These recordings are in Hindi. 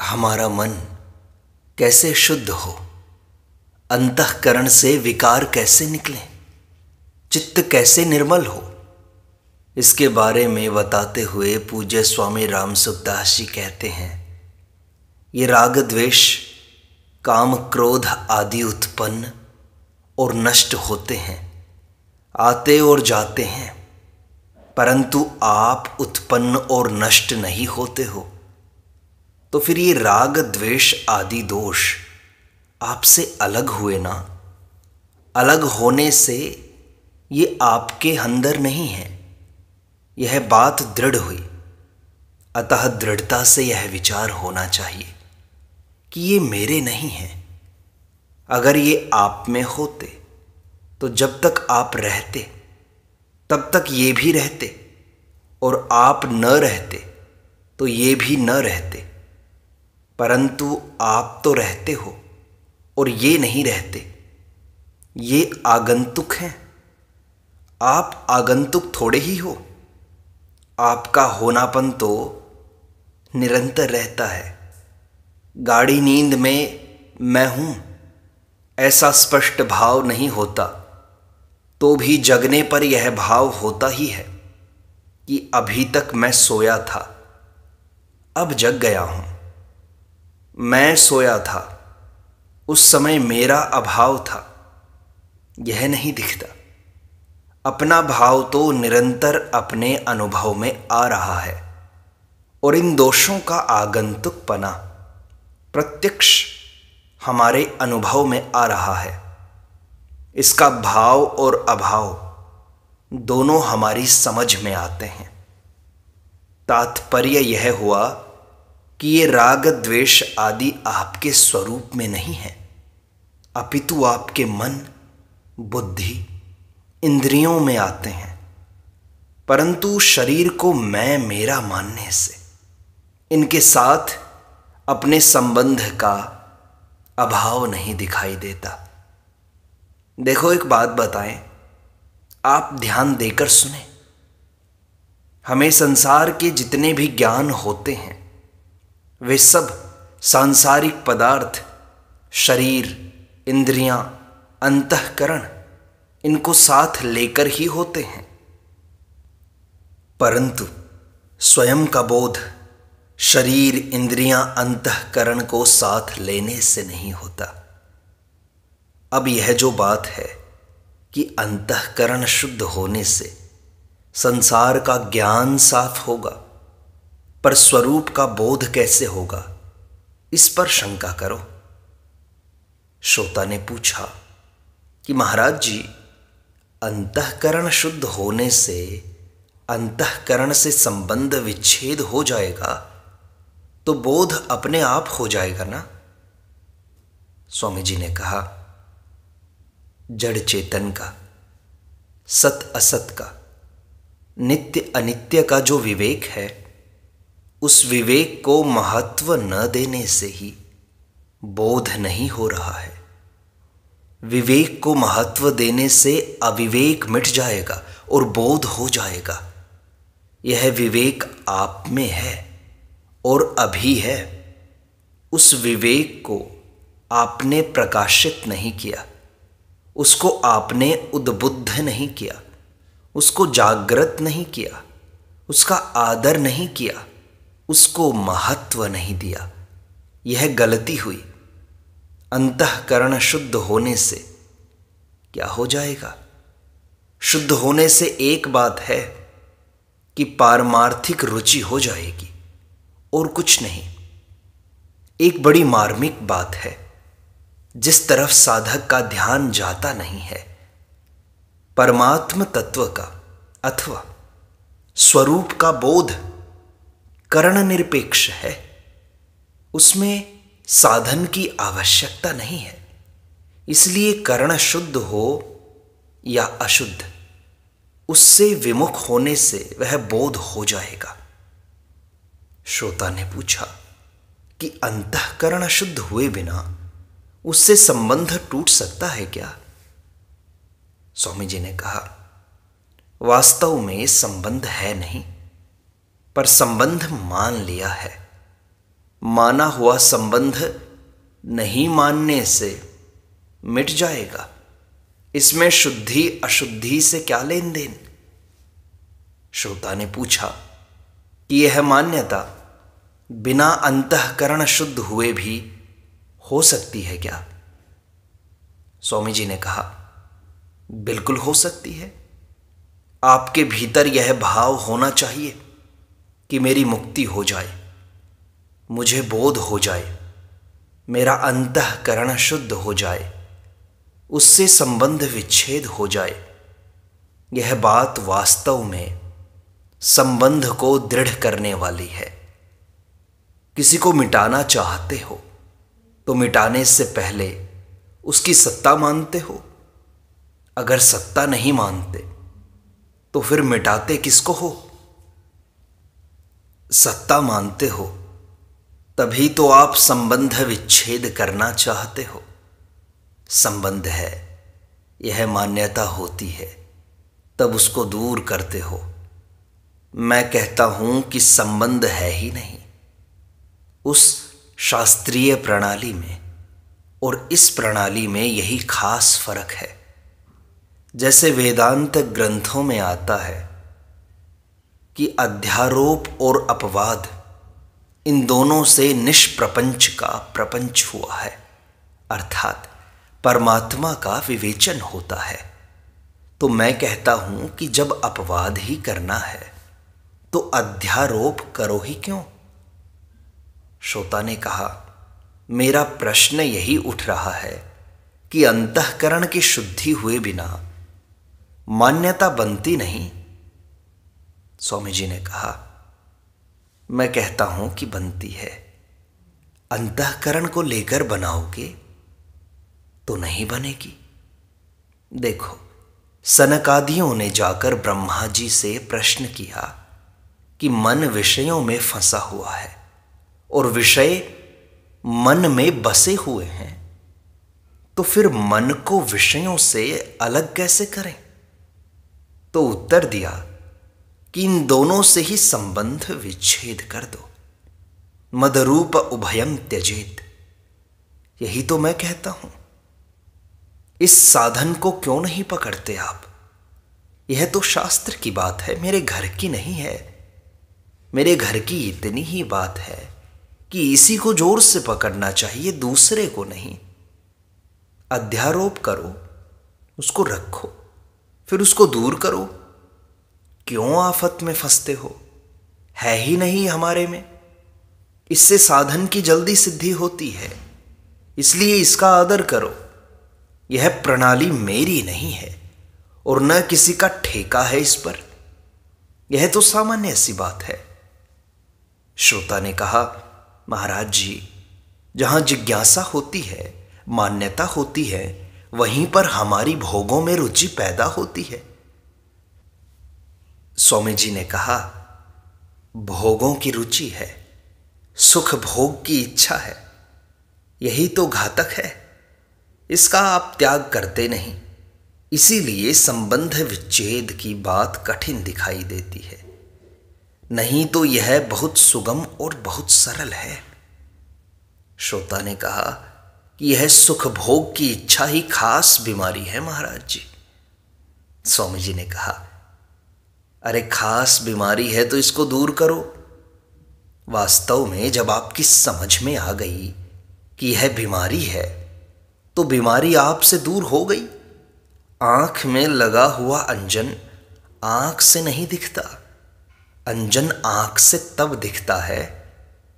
हमारा मन कैसे शुद्ध हो, अंतःकरण से विकार कैसे निकले, चित्त कैसे निर्मल हो, इसके बारे में बताते हुए पूज्य स्वामी राम सुखदास जी कहते हैं, ये राग द्वेष काम क्रोध आदि उत्पन्न और नष्ट होते हैं, आते और जाते हैं, परंतु आप उत्पन्न और नष्ट नहीं होते हो। तो फिर ये राग द्वेष आदि दोष आपसे अलग हुए ना। अलग होने से ये आपके अंदर नहीं है, यह बात दृढ़ हुई। अतः दृढ़ता से यह विचार होना चाहिए कि ये मेरे नहीं हैं। अगर ये आप में होते तो जब तक आप रहते तब तक ये भी रहते, और आप न रहते तो ये भी न रहते। परंतु आप तो रहते हो और ये नहीं रहते, ये आगंतुक हैं। आप आगंतुक थोड़े ही हो, आपका होनापन तो निरंतर रहता है। गाढ़ी नींद में मैं हूँ ऐसा स्पष्ट भाव नहीं होता, तो भी जगने पर यह भाव होता ही है कि अभी तक मैं सोया था, अब जग गया हूँ। मैं सोया था, उस समय मेरा अभाव था, यह नहीं दिखता। अपना भाव तो निरंतर अपने अनुभव में आ रहा है, और इन दोषों का आगंतुकपना प्रत्यक्ष हमारे अनुभव में आ रहा है। इसका भाव और अभाव दोनों हमारी समझ में आते हैं। तात्पर्य यह हुआ कि ये राग द्वेष आदि आपके स्वरूप में नहीं है, अपितु आपके मन, बुद्धि, इंद्रियों में आते हैं। परंतु शरीर को मैं मेरा मानने से इनके साथ अपने संबंध का अभाव नहीं दिखाई देता। देखो, एक बात बताएं, आप ध्यान देकर सुने। हमें संसार के जितने भी ज्ञान होते हैं वे सब सांसारिक पदार्थ, शरीर, इंद्रियां, अंतःकरण, इनको साथ लेकर ही होते हैं। परंतु स्वयं का बोध शरीर, इंद्रियां, अंतःकरण को साथ लेने से नहीं होता। अब यह जो बात है कि अंतःकरण शुद्ध होने से संसार का ज्ञान साफ होगा, पर स्वरूप का बोध कैसे होगा, इस पर शंका करो। श्रोता ने पूछा कि महाराज जी, अंतःकरण शुद्ध होने से अंतःकरण से संबंध विच्छेद हो जाएगा तो बोध अपने आप हो जाएगा ना? स्वामी जी ने कहा, जड़ चेतन का, सत असत का, नित्य अनित्य का जो विवेक है, उस विवेक को महत्व न देने से ही बोध नहीं हो रहा है। विवेक को महत्व देने से अविवेक मिट जाएगा और बोध हो जाएगा। यह विवेक आप में है और अभी है। उस विवेक को आपने प्रकाशित नहीं किया, उसको आपने उद्बुद्ध नहीं किया, उसको जागृत नहीं किया, उसका आदर नहीं किया, उसको महत्व नहीं दिया। यह गलती हुई। अंतःकरण शुद्ध होने से क्या हो जाएगा? शुद्ध होने से एक बात है कि पारमार्थिक रुचि हो जाएगी और कुछ नहीं। एक बड़ी मार्मिक बात है, जिस तरफ साधक का ध्यान जाता नहीं है, परमात्म तत्व का अथवा स्वरूप का बोध करण निरपेक्ष है। उसमें साधन की आवश्यकता नहीं है। इसलिए करण शुद्ध हो या अशुद्ध, उससे विमुख होने से वह बोध हो जाएगा। श्रोता ने पूछा कि अंतःकरण शुद्ध हुए बिना उससे संबंध टूट सकता है क्या? स्वामी जी ने कहा, वास्तव में संबंध है नहीं, पर संबंध मान लिया है। माना हुआ संबंध नहीं मानने से मिट जाएगा। इसमें शुद्धि अशुद्धि से क्या लेन देन? श्रोता ने पूछा कि यह मान्यता बिना अंतःकरण शुद्ध हुए भी हो सकती है क्या? स्वामी जी ने कहा, बिल्कुल हो सकती है। आपके भीतर यह भाव होना चाहिए कि मेरी मुक्ति हो जाए, मुझे बोध हो जाए, मेरा अंतःकरण शुद्ध हो जाए, उससे संबंध विच्छेद हो जाए। यह बात वास्तव में संबंध को दृढ़ करने वाली है। किसी को मिटाना चाहते हो तो मिटाने से पहले उसकी सत्ता मानते हो। अगर सत्ता नहीं मानते तो फिर मिटाते किसको हो? सत्ता मानते हो तभी तो आप संबंध विच्छेद करना चाहते हो। संबंध है, यह मान्यता होती है, तब उसको दूर करते हो। मैं कहता हूं कि संबंध है ही नहीं। उस शास्त्रीय प्रणाली में और इस प्रणाली में यही खास फर्क है। जैसे वेदांत ग्रंथों में आता है कि अध्यारोप और अपवाद, इन दोनों से निष्प्रपंच का प्रपंच हुआ है, अर्थात परमात्मा का विवेचन होता है। तो मैं कहता हूं कि जब अपवाद ही करना है तो अध्यारोप करो ही क्यों? श्रोता ने कहा, मेरा प्रश्न यही उठ रहा है कि अंतःकरण की शुद्धि हुए बिना मान्यता बनती नहीं। स्वामी जी ने कहा, मैं कहता हूं कि बनती है। अंतःकरण को लेकर बनाओगे तो नहीं बनेगी। देखो, सनकादियों ने जाकर ब्रह्मा जी से प्रश्न किया कि मन विषयों में फंसा हुआ है और विषय मन में बसे हुए हैं, तो फिर मन को विषयों से अलग कैसे करें? तो उत्तर दिया कि इन दोनों से ही संबंध विच्छेद कर दो। मदरूप उभयम त्यजेत। यही तो मैं कहता हूं। इस साधन को क्यों नहीं पकड़ते आप? यह तो शास्त्र की बात है, मेरे घर की नहीं है। मेरे घर की इतनी ही बात है कि इसी को जोर से पकड़ना चाहिए, दूसरे को नहीं। अध्यारोप करो, उसको रखो, फिर उसको दूर करो। क्यों आफत में फंसते हो? है ही नहीं हमारे में। इससे साधन की जल्दी सिद्धि होती है, इसलिए इसका आदर करो। यह प्रणाली मेरी नहीं है और न किसी का ठेका है इस पर। यह तो सामान्य सी बात है। श्रोता ने कहा, महाराज जी, जहां जिज्ञासा होती है, मान्यता होती है, वहीं पर हमारी भोगों में रुचि पैदा होती है। स्वामी जी ने कहा, भोगों की रुचि है, सुख भोग की इच्छा है, यही तो घातक है। इसका आप त्याग करते नहीं, इसीलिए संबंध विच्छेद की बात कठिन दिखाई देती है। नहीं तो यह बहुत सुगम और बहुत सरल है। श्रोता ने कहा कि यह सुख भोग की इच्छा ही खास बीमारी है महाराज जी। स्वामी जी ने कहा, अरे खास बीमारी है तो इसको दूर करो। वास्तव में जब आपकी समझ में आ गई कि यह बीमारी है तो बीमारी आपसे दूर हो गई। आंख में लगा हुआ अंजन आंख से नहीं दिखता। अंजन आंख से तब दिखता है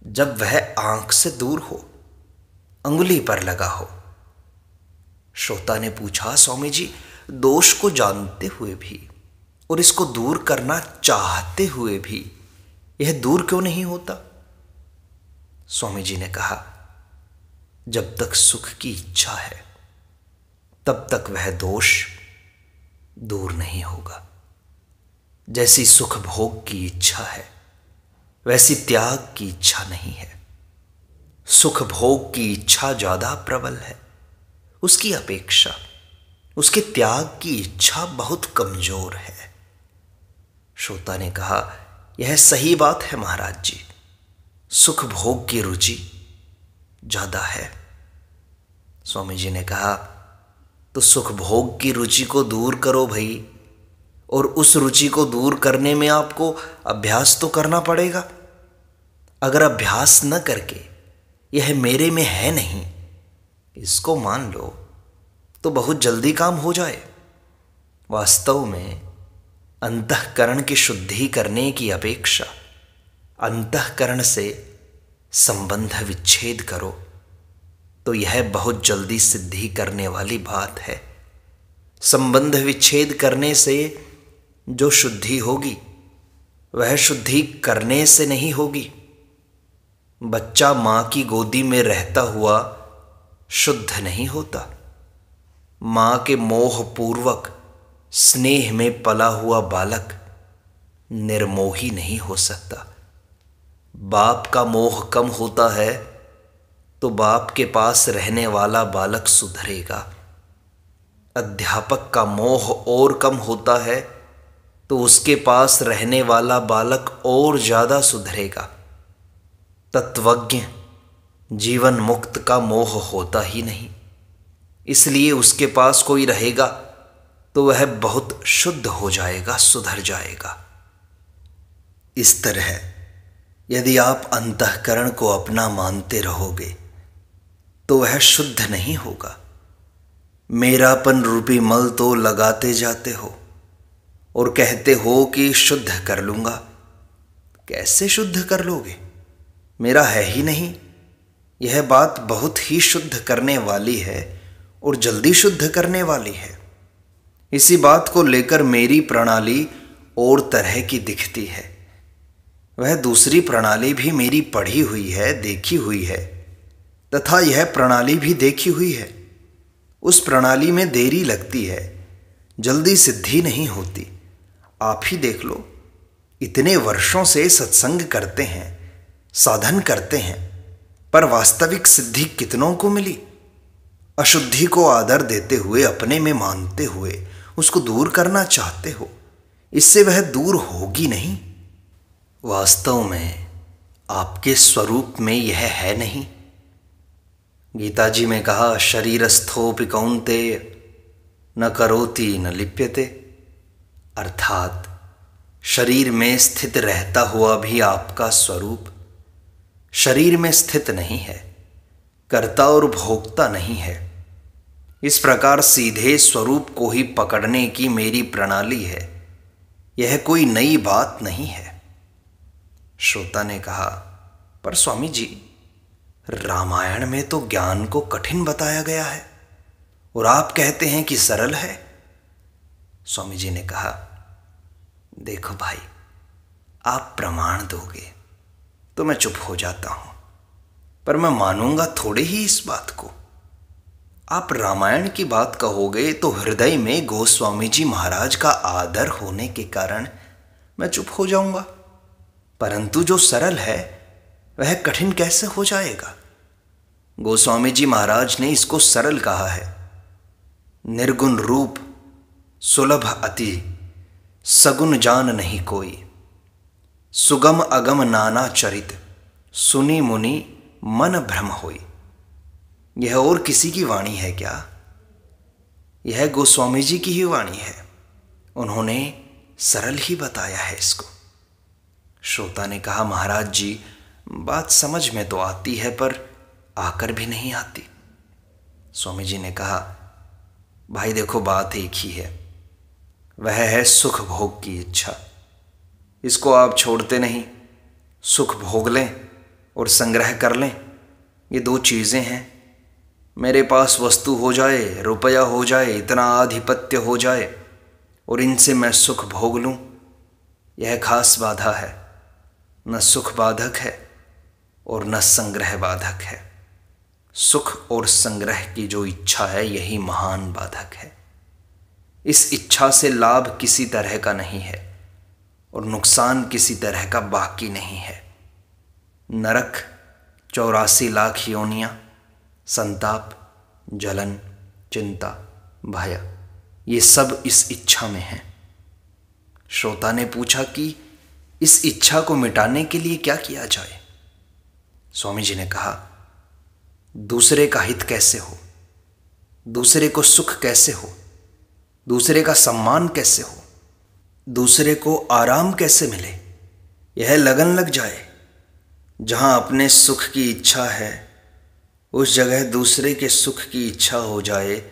जब वह आंख से दूर हो, अंगुली पर लगा हो। श्रोता ने पूछा, स्वामी जी, दोष को जानते हुए भी और इसको दूर करना चाहते हुए भी यह दूर क्यों नहीं होता? स्वामी जी ने कहा, जब तक सुख की इच्छा है तब तक वह दोष दूर नहीं होगा। जैसी सुख भोग की इच्छा है वैसी त्याग की इच्छा नहीं है। सुख भोग की इच्छा ज्यादा प्रबल है, उसकी अपेक्षा उसके त्याग की इच्छा बहुत कमजोर है। श्रोता ने कहा, यह सही बात है महाराज जी, सुख भोग की रुचि ज़्यादा है। स्वामी जी ने कहा, तो सुख भोग की रुचि को दूर करो भाई, और उस रुचि को दूर करने में आपको अभ्यास तो करना पड़ेगा। अगर अभ्यास न करके यह मेरे में है नहीं इसको मान लो तो बहुत जल्दी काम हो जाए। वास्तव में अंतःकरण की शुद्धि करने की अपेक्षा अंतःकरण से संबंध विच्छेद करो तो यह बहुत जल्दी सिद्धि करने वाली बात है। संबंध विच्छेद करने से जो शुद्धि होगी वह शुद्धि करने से नहीं होगी। बच्चा माँ की गोदी में रहता हुआ शुद्ध नहीं होता। माँ के मोह पूर्वक स्नेह में पला हुआ बालक निर्मोही नहीं हो सकता। बाप का मोह कम होता है तो बाप के पास रहने वाला बालक सुधरेगा। अध्यापक का मोह और कम होता है तो उसके पास रहने वाला बालक और ज़्यादा सुधरेगा। तत्वज्ञ जीवन मुक्त का मोह होता ही नहीं, इसलिए उसके पास कोई रहेगा तो वह बहुत शुद्ध हो जाएगा, सुधर जाएगा। इस तरह यदि आप अंतःकरण को अपना मानते रहोगे तो वह शुद्ध नहीं होगा। मेरापन रूपी मल तो लगाते जाते हो और कहते हो कि शुद्ध कर लूँगा। कैसे शुद्ध कर लोगे? मेरा है ही नहीं। यह बात बहुत ही शुद्ध करने वाली है और जल्दी शुद्ध करने वाली है। इसी बात को लेकर मेरी प्रणाली और तरह की दिखती है। वह दूसरी प्रणाली भी मेरी पढ़ी हुई है, देखी हुई है, तथा यह प्रणाली भी देखी हुई है। उस प्रणाली में देरी लगती है, जल्दी सिद्धि नहीं होती। आप ही देख लो, इतने वर्षों से सत्संग करते हैं, साधन करते हैं, पर वास्तविक सिद्धि कितनों को मिली? अशुद्धि को आदर देते हुए, अपने में मानते हुए उसको दूर करना चाहते हो, इससे वह दूर होगी नहीं। वास्तव में आपके स्वरूप में यह है नहीं। गीता जी में कहा, शरीरस्थोपि कौन्तेय न करोति न लिप्यते, अर्थात शरीर में स्थित रहता हुआ भी आपका स्वरूप शरीर में स्थित नहीं है, कर्ता और भोक्ता नहीं है। इस प्रकार सीधे स्वरूप को ही पकड़ने की मेरी प्रणाली है, यह कोई नई बात नहीं है। श्रोता ने कहा, पर स्वामी जी, रामायण में तो ज्ञान को कठिन बताया गया है और आप कहते हैं कि सरल है। स्वामी जी ने कहा, देखो भाई, आप प्रमाण दोगे तो मैं चुप हो जाता हूं, पर मैं मानूंगा थोड़े ही इस बात को। आप रामायण की बात कहोगे तो हृदय में गोस्वामी जी महाराज का आदर होने के कारण मैं चुप हो जाऊंगा, परंतु जो सरल है वह कठिन कैसे हो जाएगा? गोस्वामी जी महाराज ने इसको सरल कहा है। निर्गुण रूप सुलभ अति, सगुन जान नहीं कोई, सुगम अगम नाना चरित, सुनी मुनि मन भ्रम होई। यह और किसी की वाणी है क्या? यह गोस्वामी जी की ही वाणी है। उन्होंने सरल ही बताया है इसको। श्रोता ने कहा, महाराज जी, बात समझ में तो आती है पर आकर भी नहीं आती। स्वामी जी ने कहा, भाई देखो, बात एक ही है, वह है सुख भोग की इच्छा। इसको आप छोड़ते नहीं। सुख भोग लें और संग्रह कर लें, ये दो चीज़ें हैं। मेरे पास वस्तु हो जाए, रुपया हो जाए, इतना आधिपत्य हो जाए और इनसे मैं सुख भोग लूँ, यह खास बाधा है। न सुख बाधक है और न संग्रह बाधक है। सुख और संग्रह की जो इच्छा है, यही महान बाधक है। इस इच्छा से लाभ किसी तरह का नहीं है और नुकसान किसी तरह का बाकी नहीं है। नरक, 84 लाख योनियाँ, संताप, जलन, चिंता, भय, ये सब इस इच्छा में है। श्रोता ने पूछा कि इस इच्छा को मिटाने के लिए क्या किया जाए? स्वामी जी ने कहा, दूसरे का हित कैसे हो, दूसरे को सुख कैसे हो, दूसरे का सम्मान कैसे हो, दूसरे को आराम कैसे मिले, यह लगन लग जाए। जहाँ अपने सुख की इच्छा है उस जगह दूसरे के सुख की इच्छा हो जाए,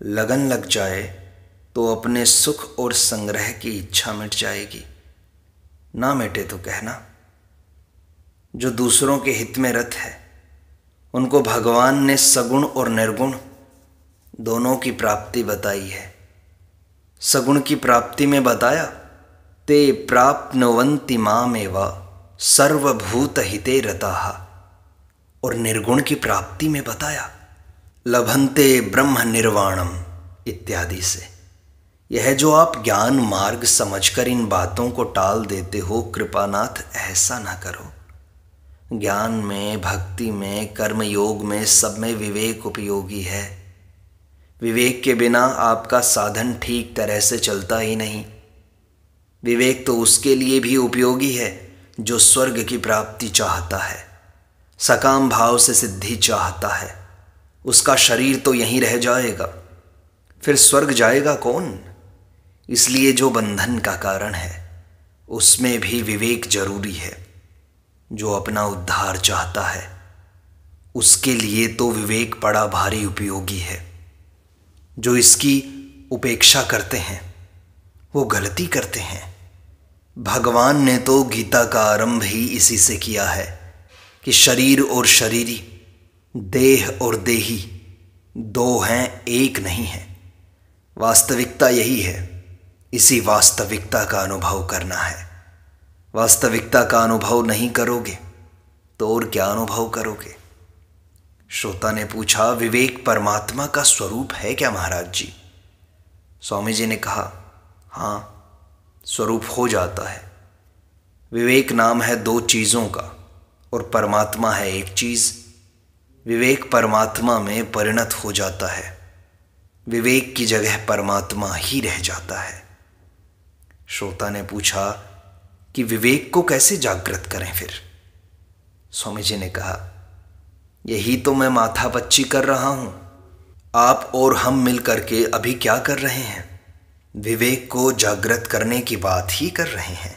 लगन लग जाए, तो अपने सुख और संग्रह की इच्छा मिट जाएगी। ना मिटे तो कहना। जो दूसरों के हित में रत है उनको भगवान ने सगुण और निर्गुण दोनों की प्राप्ति बताई है। सगुण की प्राप्ति में बताया, ते प्राप्नुवन्ति मामेव सर्वभूत हिते रताः, और निर्गुण की प्राप्ति में बताया, लभन्ते ब्रह्म निर्वाणम इत्यादि से। यह जो आप ज्ञान मार्ग समझकर इन बातों को टाल देते हो, कृपानाथ ऐसा ना करो। ज्ञान में, भक्ति में, कर्म योग में, सब में विवेक उपयोगी है। विवेक के बिना आपका साधन ठीक तरह से चलता ही नहीं। विवेक तो उसके लिए भी उपयोगी है जो स्वर्ग की प्राप्ति चाहता है, सकाम भाव से सिद्धि चाहता है। उसका शरीर तो यहीं रह जाएगा, फिर स्वर्ग जाएगा कौन? इसलिए जो बंधन का कारण है उसमें भी विवेक जरूरी है। जो अपना उद्धार चाहता है उसके लिए तो विवेक बड़ा भारी उपयोगी है। जो इसकी उपेक्षा करते हैं वो गलती करते हैं। भगवान ने तो गीता का आरंभ ही इसी से किया है कि शरीर और शरीरी, देह और देही दो हैं, एक नहीं है। वास्तविकता यही है। इसी वास्तविकता का अनुभव करना है। वास्तविकता का अनुभव नहीं करोगे तो और क्या अनुभव करोगे? श्रोता ने पूछा, विवेक परमात्मा का स्वरूप है क्या महाराज जी? स्वामी जी ने कहा, हाँ, स्वरूप हो जाता है। विवेक नाम है दो चीज़ों का और परमात्मा है एक चीज़। विवेक परमात्मा में परिणत हो जाता है। विवेक की जगह परमात्मा ही रह जाता है। श्रोता ने पूछा कि विवेक को कैसे जागृत करें फिर? स्वामी जी ने कहा, यही तो मैं माथापच्ची कर रहा हूं। आप और हम मिल करके अभी क्या कर रहे हैं? विवेक को जागृत करने की बात ही कर रहे हैं।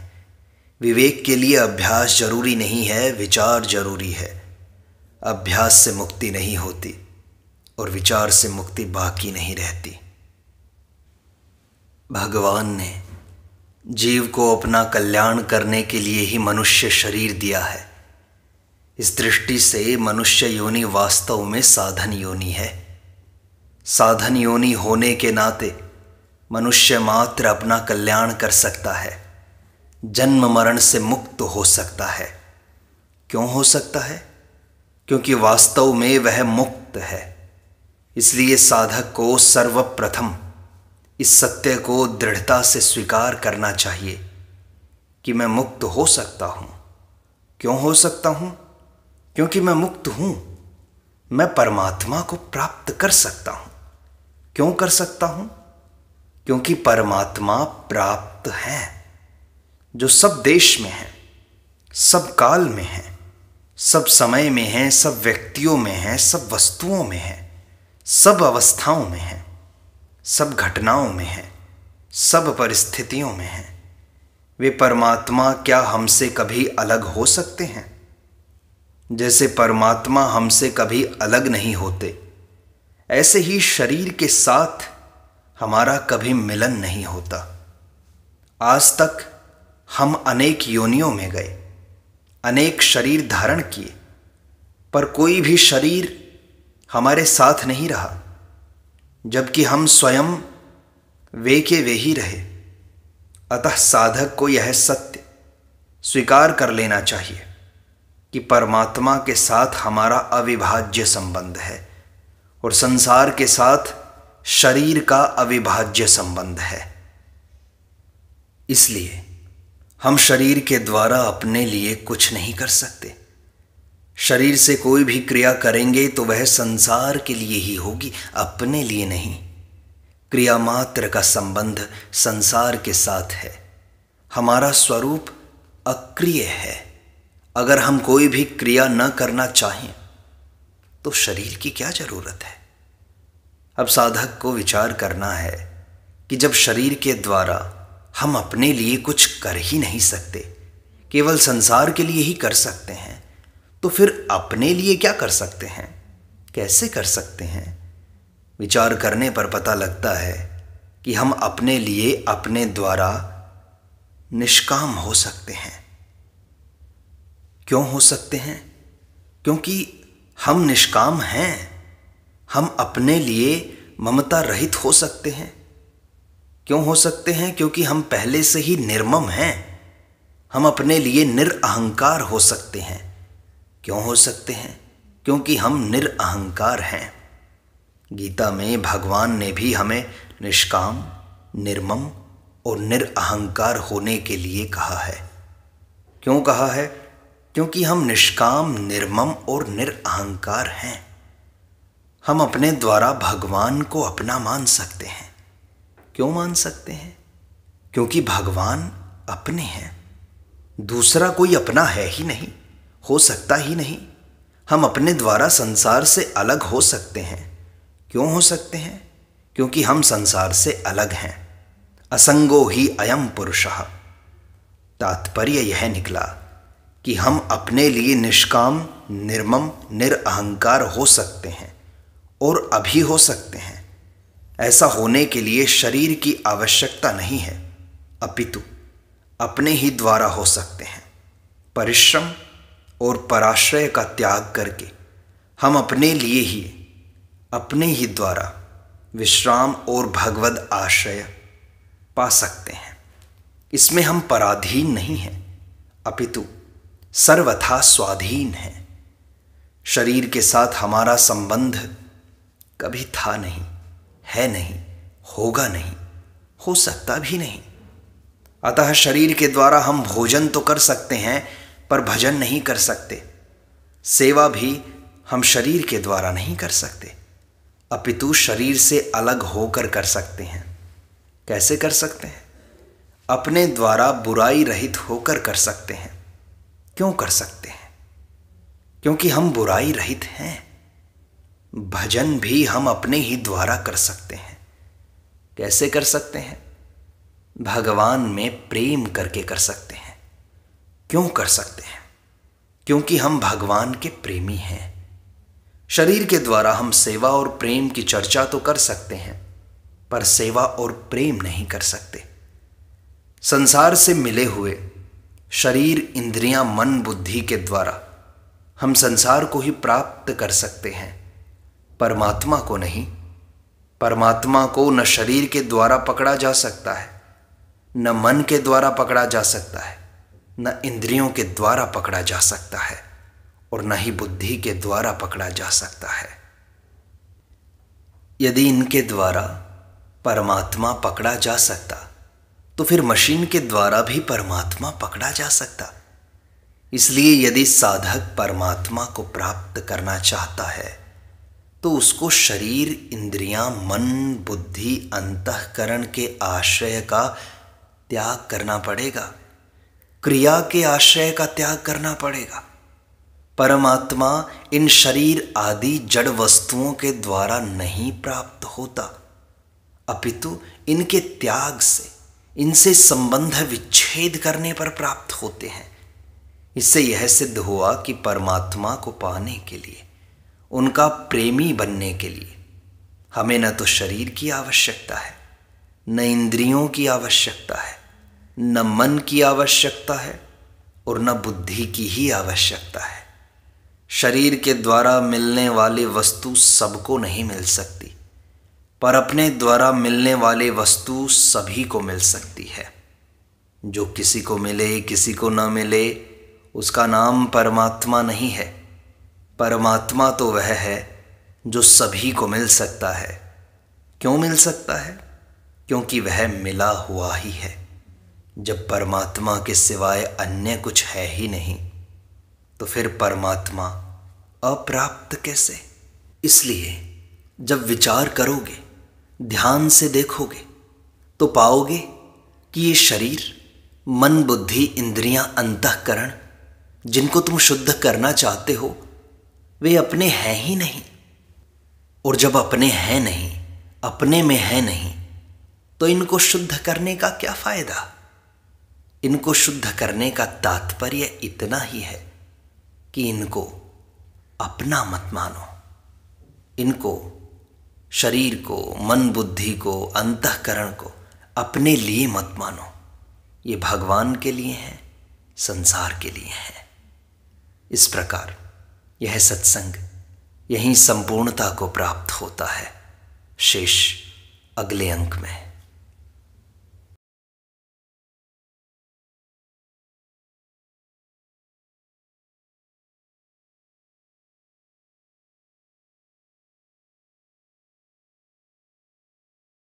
विवेक के लिए अभ्यास जरूरी नहीं है, विचार जरूरी है। अभ्यास से मुक्ति नहीं होती और विचार से मुक्ति बाकी नहीं रहती। भगवान ने जीव को अपना कल्याण करने के लिए ही मनुष्य शरीर दिया है। इस दृष्टि से मनुष्य योनि वास्तव में साधन योनि है। साधन योनि होने के नाते मनुष्य मात्र अपना कल्याण कर सकता है, जन्म मरण से मुक्त हो सकता है। क्यों हो सकता है? क्योंकि वास्तव में वह मुक्त है। इसलिए साधक को सर्वप्रथम इस सत्य को दृढ़ता से स्वीकार करना चाहिए कि मैं मुक्त हो सकता हूँ। क्यों हो सकता हूँ? क्योंकि मैं मुक्त हूँ। मैं परमात्मा को प्राप्त कर सकता हूँ। क्यों कर सकता हूँ? क्योंकि परमात्मा प्राप्त है, जो सब देश में है, सब काल में है, सब समय में है, सब व्यक्तियों में है, सब वस्तुओं में है, सब अवस्थाओं में है, सब घटनाओं में है, सब परिस्थितियों में है। वे परमात्मा क्या हमसे कभी अलग हो सकते हैं? जैसे परमात्मा हमसे कभी अलग नहीं होते, ऐसे ही शरीर के साथ हमारा कभी मिलन नहीं होता। आज तक हम अनेक योनियों में गए, अनेक शरीर धारण किए, पर कोई भी शरीर हमारे साथ नहीं रहा, जबकि हम स्वयं वे के वे ही रहे। अतः साधक को यह सत्य स्वीकार कर लेना चाहिए कि परमात्मा के साथ हमारा अविभाज्य संबंध है और संसार के साथ शरीर का अविभाज्य संबंध है। इसलिए हम शरीर के द्वारा अपने लिए कुछ नहीं कर सकते। शरीर से कोई भी क्रिया करेंगे तो वह संसार के लिए ही होगी, अपने लिए नहीं। क्रिया मात्र का संबंध संसार के साथ है। हमारा स्वरूप अक्रिय है, अगर हम कोई भी क्रिया न करना चाहें तो शरीर की क्या जरूरत है। अब साधक को विचार करना है कि जब शरीर के द्वारा हम अपने लिए कुछ कर ही नहीं सकते, केवल संसार के लिए ही कर सकते हैं, तो फिर अपने लिए क्या कर सकते हैं, कैसे कर सकते हैं। विचार करने पर पता लगता है कि हम अपने लिए अपने द्वारा निष्काम हो सकते हैं। क्यों हो सकते हैं? क्योंकि हम निष्काम हैं। हम अपने लिए ममता रहित हो सकते हैं। क्यों हो सकते हैं? क्योंकि हम पहले से ही निर्मम हैं। हम अपने लिए निरअहंकार हो सकते हैं। क्यों हो सकते हैं? क्योंकि हम निरअहंकार हैं। गीता में भगवान ने भी हमें निष्काम, निर्मम और निरअहंकार होने के लिए कहा है। क्यों कहा है? क्योंकि हम निष्काम, निर्मम और निरअहंकार हैं। हम अपने द्वारा भगवान को अपना मान सकते हैं। क्यों मान सकते हैं? क्योंकि भगवान अपने हैं। दूसरा कोई अपना है ही नहीं, हो सकता ही नहीं। हम अपने द्वारा संसार से अलग हो सकते हैं। क्यों हो सकते हैं? क्योंकि हम संसार से अलग हैं। असंगो ही अयम पुरुषः। तात्पर्य यह निकला कि हम अपने लिए निष्काम, निर्मम, निरअहंकार हो सकते हैं और अभी हो सकते हैं। ऐसा होने के लिए शरीर की आवश्यकता नहीं है, अपितु अपने ही द्वारा हो सकते हैं। परिश्रम और पराश्रय का त्याग करके हम अपने लिए ही, अपने ही द्वारा विश्राम और भगवद आश्रय पा सकते हैं। इसमें हम पराधीन नहीं हैं, अपितु सर्वथा स्वाधीन हैं। शरीर के साथ हमारा संबंध कभी था नहीं, है नहीं, होगा नहीं, हो सकता भी नहीं। अतः शरीर के द्वारा हम भोजन तो कर सकते हैं पर भजन नहीं कर सकते। सेवा भी हम शरीर के द्वारा नहीं कर सकते, अपितु शरीर से अलग होकर कर सकते हैं। कैसे कर सकते हैं? अपने द्वारा बुराई रहित होकर कर सकते हैं। क्यों कर सकते हैं? क्योंकि हम बुराई रहित हैं। भजन भी हम अपने ही द्वारा कर सकते हैं। कैसे कर सकते हैं? भगवान में प्रेम करके कर सकते हैं। क्यों कर सकते हैं? क्योंकि हम भगवान के प्रेमी हैं। शरीर के द्वारा हम सेवा और प्रेम की चर्चा तो कर सकते हैं, पर सेवा और प्रेम नहीं कर सकते। संसार से मिले हुए शरीर, इंद्रियां, मन, बुद्धि के द्वारा हम संसार को ही प्राप्त कर सकते हैं, परमात्मा को नहीं। परमात्मा को न शरीर के द्वारा पकड़ा जा सकता है, न मन के द्वारा पकड़ा जा सकता है, न इंद्रियों के द्वारा पकड़ा जा सकता है और न ही बुद्धि के द्वारा पकड़ा जा सकता है। यदि इनके द्वारा परमात्मा पकड़ा जा सकता तो फिर मशीन के द्वारा भी परमात्मा पकड़ा जा सकता। इसलिए यदि साधक परमात्मा को प्राप्त करना चाहता है तो उसको शरीर, इंद्रियां, मन, बुद्धि, अंतःकरण के आश्रय का त्याग करना पड़ेगा। क्रिया के आश्रय का त्याग करना पड़ेगा। परमात्मा इन शरीर आदि जड़ वस्तुओं के द्वारा नहीं प्राप्त होता, अपितु इनके त्याग से, इनसे संबंध विच्छेद करने पर प्राप्त होते हैं। इससे यह सिद्ध हुआ कि परमात्मा को पाने के लिए, उनका प्रेमी बनने के लिए हमें न तो शरीर की आवश्यकता है, न इंद्रियों की आवश्यकता है, न मन की आवश्यकता है और न बुद्धि की ही आवश्यकता है। शरीर के द्वारा मिलने वाली वस्तु सबको नहीं मिल सकती, पर अपने द्वारा मिलने वाली वस्तु सभी को मिल सकती है। जो किसी को मिले, किसी को न मिले, उसका नाम परमात्मा नहीं है। परमात्मा तो वह है जो सभी को मिल सकता है। क्यों मिल सकता है? क्योंकि वह मिला हुआ ही है। जब परमात्मा के सिवाय अन्य कुछ है ही नहीं तो फिर परमात्मा अप्राप्त कैसे? इसलिए जब विचार करोगे, ध्यान से देखोगे तो पाओगे कि ये शरीर, मन, बुद्धि, इंद्रियां, अंतःकरण जिनको तुम शुद्ध करना चाहते हो वे अपने हैं ही नहीं। और जब अपने हैं नहीं, अपने में है नहीं, तो इनको शुद्ध करने का क्या फायदा। इनको शुद्ध करने का तात्पर्य इतना ही है कि इनको अपना मत मानो। इनको, शरीर को, मन बुद्धि को, अंतःकरण को अपने लिए मत मानो। ये भगवान के लिए है, संसार के लिए है। इस प्रकार यह सत्संग यहीं संपूर्णता को प्राप्त होता है। शेष अगले अंक में।